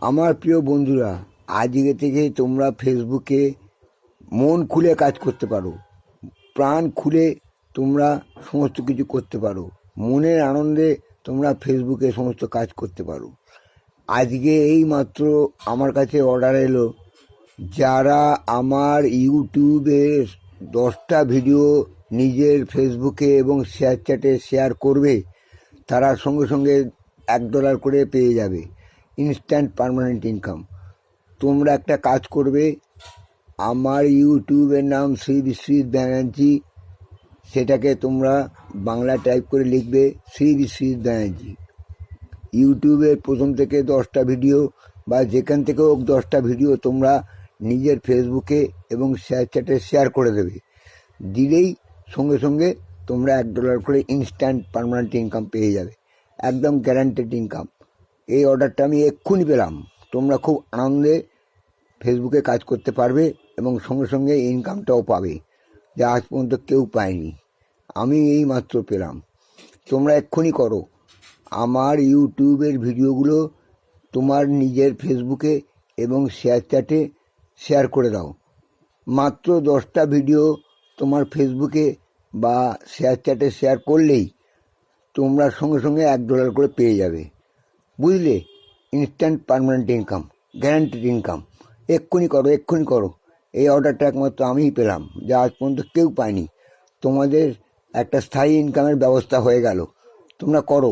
আমার প্রিয় বন্ধুরা, আজকে থেকে তোমরা ফেসবুকে মন খুলে কাজ করতে পারো, প্রাণ খুলে তোমরা সমস্ত কিছু করতে পারো, মনের আনন্দে তোমরা ফেসবুকে সমস্ত কাজ করতে পারো। আজকে এই মাত্র আমার কাছে অর্ডার এলো, যারা আমার ইউটিউবে 10টা ভিডিও নিজের ফেসবুকে এবং শেয়ার চ্যাটে শেয়ার করবে, তারা সঙ্গে সঙ্গে $1 করে পেয়ে যাবে ইনস্ট্যান্ট পার্মানেন্ট ইনকাম। তোমরা একটা কাজ করবে, আমার ইউটিউবের নাম শ্রী বিশ্বজিৎ ব্যানার্জি, সেটাকে তোমরা বাংলা টাইপ করে লিখবে শ্রী বিশ্বজিৎ ব্যানার্জি। ইউটিউবের প্রথম থেকে 10টা ভিডিও বা যেখান থেকে হোক 10টা ভিডিও তোমরা নিজের ফেসবুকে এবং শেয়ার চ্যাটে শেয়ার করে দেবে। দিলেই সঙ্গে সঙ্গে তোমরা $1 করে ইনস্ট্যান্ট পার্মানেন্ট ইনকাম পেয়ে যাবে, একদম গ্যারান্টেড ইনকাম। এই অর্ডারটা আমি এক্ষুনি পেলাম। তোমরা খুব আনন্দে ফেসবুকে কাজ করতে পারবে এবং সঙ্গে সঙ্গে ইনকামটাও পাবে, যা আজ পর্যন্ত কেউ পায়নি। আমি এই মাত্র পেলাম। তোমরা এক্ষুনি করো, আমার ইউটিউবের ভিডিওগুলো তোমার নিজের ফেসবুকে এবং শেয়ার চ্যাটে শেয়ার করে দাও। মাত্র 10টা ভিডিও তোমার ফেসবুকে বা শেয়ার চ্যাটে শেয়ার করলেই তোমরা সঙ্গে সঙ্গে $1 করে পেয়ে যাবে। বুঝলে? Instant permanent income, guaranteed income. এক্ষুনি করো, এক্ষুনি করো। এই অর্ডারটা একমাত্র আমিই পেলাম, যা আজ পর্যন্ত কেউ পায়নি। তোমাদের একটা স্থায়ী ইনকামের ব্যবস্থা হয়ে গেল। তোমরা করো,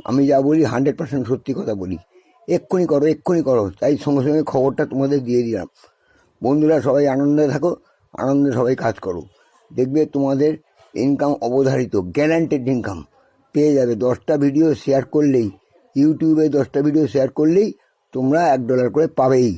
আমি যা বলি 100% সত্যি কথা বলি। এক্ষুনি করো, এক্ষুনি করো। তাই সঙ্গে সঙ্গে খবরটা তোমাদের দিয়ে দিলাম। বন্ধুরা, সবাই আনন্দে থাকো, আনন্দে সবাই কাজ করো। দেখবে তোমাদের ইনকাম অবধারিত, গ্যারান্টেড ইনকাম পেয়ে যাবে। 10টা ভিডিও শেয়ার করলেই, ইউটিউবে 10টা ভিডিও শেয়ার করলেই তোমরা $1 করে পাবেই।